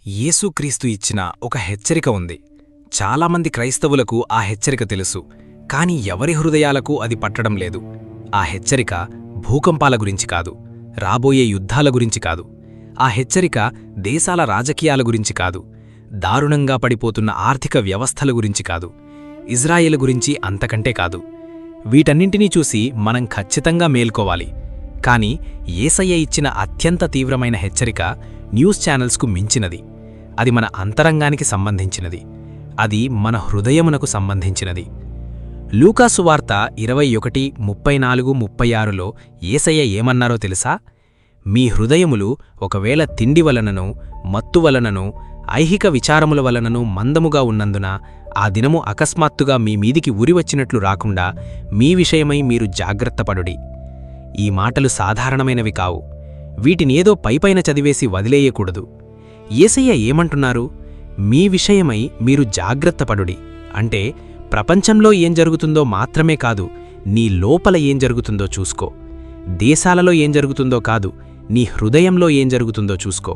యేసుక్రీస్తు ఇచ్చిన ఒక హెచ్చరిక ఉంది. చాలామంది క్రైస్తవులకు ఆ హెచ్చరిక తెలుసు, కాని ఎవరి హృదయాలకు అది పట్టడం లేదు. ఆ హెచ్చరిక భూకంపాల గురించి కాదు, రాబోయే యుద్ధాల గురించి కాదు. ఆ హెచ్చరిక దేశాల రాజకీయాల గురించి కాదు, దారుణంగా పడిపోతున్న ఆర్థిక వ్యవస్థల గురించి కాదు, ఇజ్రాయేలు గురించి అంతకంటే కాదు. వీటన్నింటినీ చూసి మనం ఖచ్చితంగా మేల్కోవాలి. కాని యేసయ్య ఇచ్చిన అత్యంత తీవ్రమైన హెచ్చరిక న్యూస్ ఛానల్స్కు మించినది. అది మన అంతరంగానికి సంబంధించినది. అది మన హృదయమునకు సంబంధించినది. లూకాసు వార్త 21:34-36లో యేసయ్య ఏమన్నారో తెలుసా? మీ హృదయములు ఒకవేళ తిండి వలనను, మత్తు వలనను, ఐహిక విచారముల వలనను మందముగా ఉన్నందున ఆ దినము అకస్మాత్తుగా మీ మీదికి ఉరివచ్చినట్లు రాకుండా మీ విషయమై మీరు జాగ్రత్తపడుడి. ఈ మాటలు సాధారణమైనవి కావు. వీటినేదో పైపైన చదివేసి వదిలేయకూడదు. యేసయ్య ఏమంటున్నారు? మీ విషయమై మీరు జాగ్రత్తపడుడి అంటే ప్రపంచంలో ఏం జరుగుతుందో మాత్రమే కాదు, నీ లోపల ఏం జరుగుతుందో చూసుకో. దేశాలలో ఏం జరుగుతుందో కాదు, నీ హృదయంలో ఏం జరుగుతుందో చూసుకో.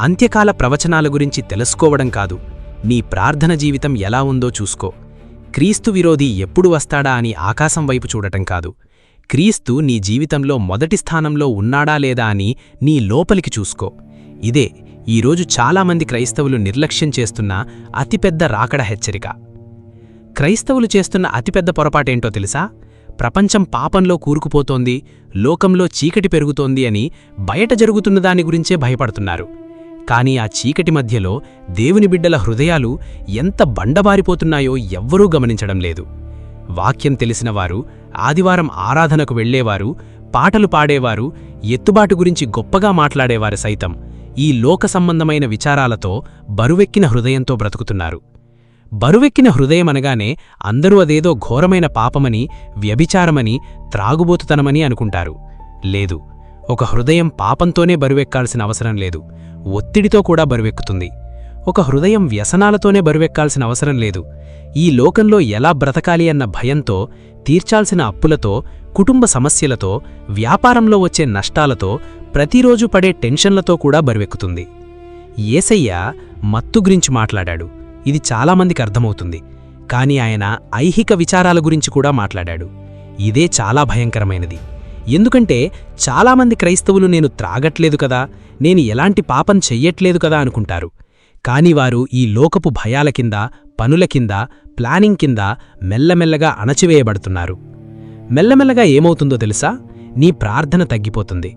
అంత్యకాల ప్రవచనాల గురించి తెలుసుకోవడం కాదు, నీ ప్రార్థన జీవితం ఎలా ఉందో చూసుకో. క్రీస్తు విరోధి ఎప్పుడు వస్తాడా అని ఆకాశం వైపు చూడటం కాదు, క్రీస్తు నీ జీవితంలో మొదటి స్థానంలో ఉన్నాడా లేదా అని నీ లోపలికి చూసుకో. ఇదే ఈరోజు చాలామంది క్రైస్తవులు నిర్లక్ష్యం చేస్తున్న అతిపెద్ద రాకడ హెచ్చరిక. క్రైస్తవులు చేస్తున్న అతిపెద్ద పొరపాటేంటో తెలుసా? ప్రపంచం పాపంలో కూరుకుపోతోంది, లోకంలో చీకటి పెరుగుతోంది అని బయట జరుగుతున్న దాని గురించే భయపడుతున్నారు. కాని ఆ చీకటి మధ్యలో దేవుని బిడ్డల హృదయాలు ఎంత బండబారిపోతున్నాయో ఎవ్వరూ గమనించడం లేదు. వాక్యం తెలిసినవారు, ఆదివారం ఆరాధనకు వెళ్లేవారు, పాటలు పాడేవారు, ఎత్తుబాటు గురించి గొప్పగా మాట్లాడేవారు సైతం ఈ లోక సంబంధమైన విచారాలతో బరువెక్కిన హృదయంతో బ్రతుకుతున్నారు. బరువెక్కిన హృదయమనగానే అందరూ అదేదో ఘోరమైన పాపమని, వ్యభిచారమని, త్రాగుబోతుతనమని అనుకుంటారు. లేదు, ఒక హృదయం పాపంతోనే బరువెక్కాల్సిన అవసరం లేదు, ఒత్తిడితో కూడా బరువెక్కుతుంది. ఒక హృదయం వ్యసనాలతోనే బరువెక్కాల్సిన అవసరం లేదు. ఈ లోకంలో ఎలా బ్రతకాలి అన్న భయంతో, తీర్చాల్సిన అప్పులతో, కుటుంబ సమస్యలతో, వ్యాపారంలో వచ్చే నష్టాలతో, ప్రతిరోజు పడే టెన్షన్లతో కూడా బరువెక్కుతుంది. యేసయ్య మత్తు గురించి మాట్లాడాడు, ఇది చాలామందికి అర్థమవుతుంది. కాని ఆయన ఐహిక విచారాల గురించి కూడా మాట్లాడాడు. ఇదే చాలా భయంకరమైనది. ఎందుకంటే చాలామంది క్రైస్తవులు నేను త్రాగట్లేదు కదా, నేను ఎలాంటి పాపం చెయ్యట్లేదు కదా అనుకుంటారు. కాని వారు ఈ లోకపు భయాల కింద, పనుల కింద, ప్లానింగ్ కింద మెల్లమెల్లగా అణచివేయబడుతున్నారు. మెల్లమెల్లగా ఏమవుతుందో తెలుసా? నీ ప్రార్థన తగ్గిపోతుంది,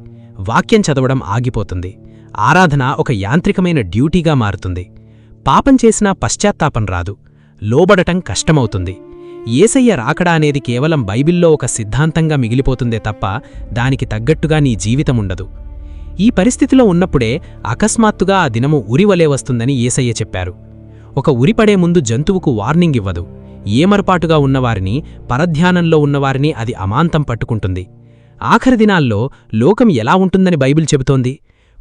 వాక్యం చదవడం ఆగిపోతుంది, ఆరాధన ఒక యాంత్రికమైన డ్యూటీగా మారుతుంది. పాపం చేసినా పశ్చాత్తాపం రాదు, లోబడటం కష్టమవుతుంది. యేసయ్య రాకడా అనేది కేవలం బైబిల్లో ఒక సిద్ధాంతంగా మిగిలిపోతుందే తప్ప దానికి తగ్గట్టుగా నీ జీవితముండదు. ఈ పరిస్థితిలో ఉన్నప్పుడే అకస్మాత్తుగా ఆ దినము ఉరివలే వస్తుందని యేసయ్య చెప్పారు. ఒక ఉరిపడే ముందు జంతువుకు వార్నింగ్ ఇవ్వదు. ఏమరపాటుగా ఉన్నవారిని, పరధ్యానంలో ఉన్నవారిని అది అమాంతం పట్టుకుంటుంది. ఆఖరి దినాల్లో లోకం ఎలా ఉంటుందని బైబిల్ చెబుతోంది?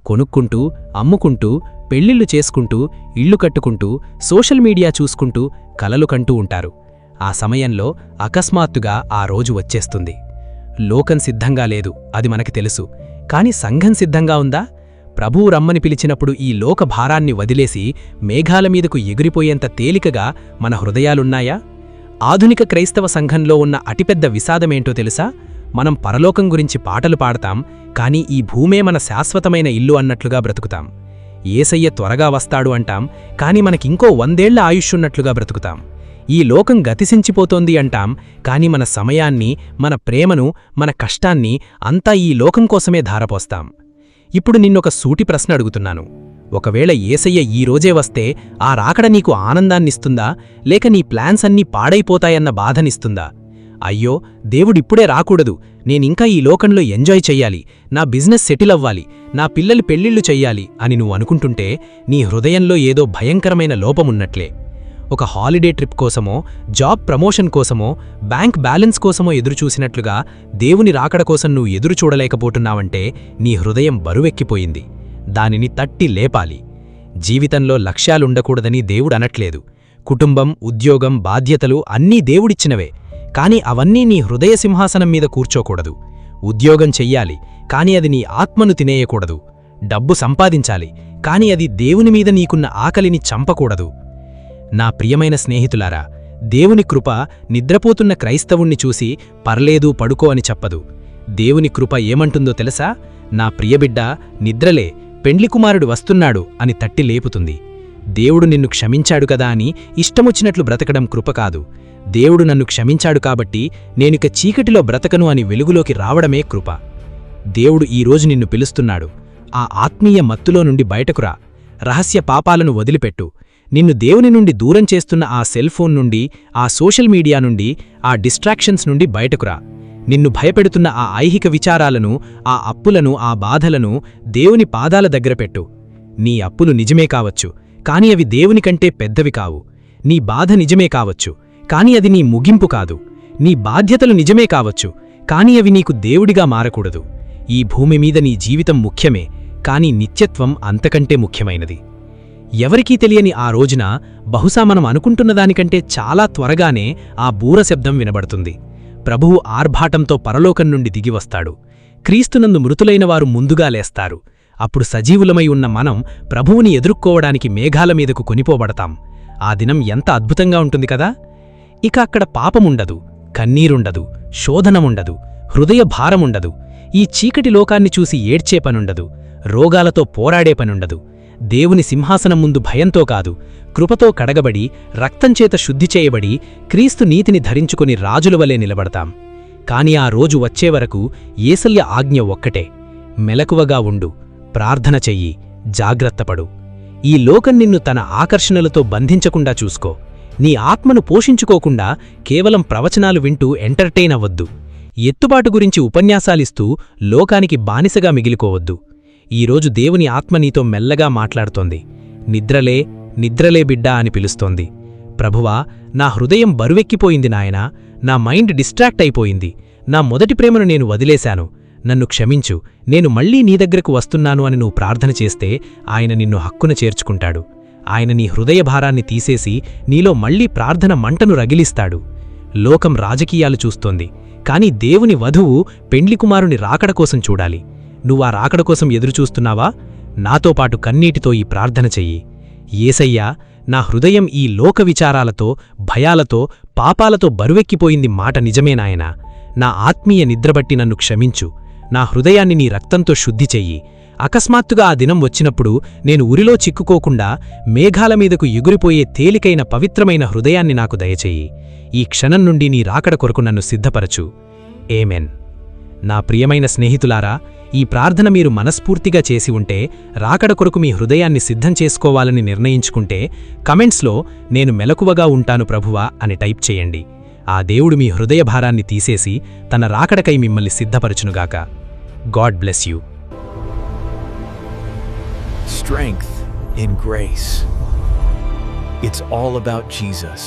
కొనుక్కుంటూ, అమ్ముకుంటూ, పెళ్లిళ్లు చేసుకుంటూ, ఇళ్లు కట్టుకుంటూ, సోషల్ మీడియా చూసుకుంటూ, కలలు కంటూ ఉంటారు. ఆ సమయంలో అకస్మాత్తుగా ఆ రోజు వచ్చేస్తుంది. లోకం సిద్ధంగా లేదు, అది మనకి తెలుసు. కాని సంఘం సిద్ధంగా ఉందా? ప్రభువు రమ్మని పిలిచినప్పుడు ఈ లోక భారాన్ని వదిలేసి మేఘాల మీదకు ఎగిరిపోయేంత తేలికగా మన హృదయాలున్నాయా? ఆధునిక క్రైస్తవ సంఘంలో ఉన్న అతిపెద్ద విషాదమేంటో తెలుసా? మనం పరలోకం గురించి పాటలు పాడతాం, కాని ఈ భూమే మన శాశ్వతమైన ఇల్లు అన్నట్లుగా బ్రతుకుతాం. యేసయ్య త్వరగా వస్తాడు అంటాం, కాని మనకింకో 100 ఏళ్ల ఆయుష్యున్నట్లుగా బ్రతుకుతాం. ఈ లోకం గతిసించిపోతోంది అంటాం, కాని మన సమయాన్ని, మన ప్రేమను, మన కష్టాన్ని అంతా ఈ లోకం కోసమే ధారపోస్తాం. ఇప్పుడు నిన్నొక సూటి ప్రశ్న అడుగుతున్నాను. ఒకవేళ యేసయ్య ఈరోజే వస్తే ఆ రాకడ నీకు ఆనందాన్నిస్తుందా, లేక నీ ప్లాన్స్ అన్నీ పాడైపోతాయన్న బాధనిస్తుందా? అయ్యో, దేవుడిప్పుడే రాకూడదు, నేనింకా ఈ లోకంలో ఎంజాయ్ చెయ్యాలి, నా బిజినెస్ సెటిల్ అవ్వాలి, నా పిల్లలు పెళ్లిళ్లు చెయ్యాలి అని నువ్వు అనుకుంటుంటే నీ హృదయంలో ఏదో భయంకరమైన లోపమున్నట్లే. ఒక హాలిడే ట్రిప్ కోసమో, జాబ్ ప్రమోషన్ కోసమో, బ్యాంక్ బ్యాలెన్స్ కోసమో ఎదురుచూసినట్లుగా దేవుని రాకడ కోసం నువ్వు ఎదురుచూడలేకపోతున్నావంటే నీ హృదయం బరువెక్కిపోయింది. దానిని తట్టి లేపాలి. జీవితంలో లక్ష్యాలుండకూడదని దేవుడనట్లేదు. కుటుంబం, ఉద్యోగం, బాధ్యతలు అన్నీ దేవుడిచ్చినవే. కాని అవన్నీ నీ హృదయ సింహాసనం మీద కూర్చోకూడదు. ఉద్యోగం చెయ్యాలి, కాని అది నీ ఆత్మను తినేయకూడదు. డబ్బు సంపాదించాలి, కాని అది దేవుని మీద నీకున్న ఆకలిని చంపకూడదు. నా ప్రియమైన స్నేహితులారా, దేవుని కృప నిద్రపోతున్న క్రైస్తవుణ్ణి చూసి పర్లేదు పడుకో అని చెప్పదు. దేవుని కృప ఏమంటుందో తెలుసా? నా ప్రియబిడ్డ నిద్రలే, పెండ్లికుమారుడు వస్తున్నాడు అని తట్టి లేపుతుంది. దేవుడు నిన్ను క్షమించాడు కదా అని ఇష్టమొచ్చినట్లు బ్రతకడం కృప కాదు. దేవుడు నన్ను క్షమించాడు కాబట్టి నేనిక చీకటిలో బ్రతకను అని వెలుగులోకి రావడమే కృప. దేవుడు ఈరోజు నిన్ను పిలుస్తున్నాడు. ఆ ఆత్మీయ మత్తులో నుండి బయటకురా. రహస్య పాపాలను వదిలిపెట్టు. నిన్ను దేవుని నుండి దూరం చేస్తున్న ఆ సెల్ఫోన్ నుండి, ఆ సోషల్ మీడియా నుండి, ఆ డిస్ట్రాక్షన్స్ నుండి బయటకురా. నిన్ను భయపెడుతున్న ఆ ఐహిక విచారాలను, ఆ అప్పులను, ఆ బాధలను దేవుని పాదాల దగ్గర పెట్టు. నీ అప్పులు నిజమే కావచ్చు, కాని అవి దేవునికంటే పెద్దవి కావు. నీ బాధ నిజమే కావచ్చు, కాని అది నీ ముగింపు కాదు. నీ బాధ్యతలు నిజమే కావచ్చు, కాని అవి నీకు దేవుడిగా మారకూడదు. ఈ భూమి మీద నీ జీవితం ముఖ్యమే, కాని నిత్యత్వం అంతకంటే ముఖ్యమైనది. ఎవరికీ తెలియని ఆ రోజున బహుశా మనం అనుకుంటున్నదానికంటే చాలా త్వరగానే ఆ బూర శబ్దం వినబడుతుంది. ప్రభువు ఆర్భాటంతో పరలోకం నుండి దిగివస్తాడు. క్రీస్తునందు మృతులైనవారు ముందుగా లేస్తారు. అప్పుడు సజీవులమై ఉన్న మనం ప్రభువుని ఎదుర్కోవడానికి మేఘాల మీదకు కొనిపోబడతాం. ఆ దినం ఎంత అద్భుతంగా ఉంటుంది కదా! ఇక అక్కడ పాపముండదు, కన్నీరుండదు, శోధనముండదు, హృదయ భారముండదు. ఈ చీకటి లోకాన్ని చూసి ఏడ్చే పనుండదు, రోగాలతో పోరాడే పనుండదు. దేవుని సింహాసనం ముందు భయంతో కాదు, కృపతో కడగబడి, రక్తంచేత శుద్ధి చేయబడి, క్రీస్తు నీతిని ధరించుకుని రాజులవలే నిలబడతాం. కాని ఆ రోజు వచ్చేవరకు యేసయ్య ఆజ్ఞ ఒక్కటే: మెలకువగా ఉండు, ప్రార్థన చెయ్యి, జాగ్రత్తపడు. ఈ లోకం నిన్ను తన ఆకర్షణలతో బంధించకుండా చూసుకో. నీ ఆత్మను పోషించుకోకుండా కేవలం ప్రవచనాలు వింటూ ఎంటర్టైన్ అవ్వద్దు. ఎత్తుబాటు గురించి ఉపన్యాసాలిస్తూ లోకానికి బానిసగా మిగిలికోవద్దు. ఈరోజు దేవుని ఆత్మ నీతో మెల్లగా మాట్లాడుతోంది. నిద్రలే, నిద్రలే బిడ్డా అని పిలుస్తోంది. ప్రభువా, నా హృదయం బరువెక్కిపోయింది నాయనా, నా మైండ్ డిస్ట్రాక్ట్ అయిపోయింది. నా మొదటి ప్రేమను నేను వదిలేశాను, నన్ను క్షమించు, నేను మళ్లీ నీ దగ్గరకు వస్తున్నాను అని నువ్వు ప్రార్థన చేస్తే ఆయన నిన్ను హక్కున చేర్చుకుంటాడు. ఆయన నీ హృదయ భారాన్ని తీసేసి నీలో మళ్లీ ప్రార్థన మంటను రగిలిస్తాడు. లోకం రాజకీయాలు చూస్తోంది, కాని దేవుని వధువు పెండ్లికుమారుని రాకడ కోసం చూడాలి. నువ్వా రాకడ కోసం ఎదురుచూస్తున్నావా? నాతో పాటు కన్నీటితో ఈ ప్రార్థన చెయ్యి. యేసయ్యా, నా హృదయం ఈ లోక విచారాలతో, భయాలతో, పాపాలతో బరువెక్కిపోయింది మాట నిజమేనాయనా. నా ఆత్మీయ నిద్రబట్టి నన్ను క్షమించు. నా హృదయాన్ని నీ రక్తంతో శుద్ధి చెయ్యి. అకస్మాత్తుగా ఆ దినం వచ్చినప్పుడు నేను ఉరిలో చిక్కుకోకుండా మేఘాల మీదకు ఎగురిపోయే తేలికైన పవిత్రమైన హృదయాన్ని నాకు దయచెయ్యి. ఈ క్షణం నుండి నీ రాకడ కొరకు నన్ను సిద్ధపరచు. ఏమెన్. నా ప్రియమైన స్నేహితులారా, ఈ ప్రార్థన మీరు మనస్ఫూర్తిగా చేసి ఉంటే, రాకడ కొరకు మీ హృదయాన్ని సిద్ధం చేసుకోవాలని నిర్ణయించుకుంటే, కమెంట్స్లో నేను మెలకువగా ఉంటాను ప్రభువా అని టైప్ చేయండి. ఆ దేవుడు మీ హృదయ భారాన్ని తీసేసి తన రాకడకై మిమ్మల్ని సిద్ధపరచునుగాక. God bless you. Strength in grace. It's all about Jesus.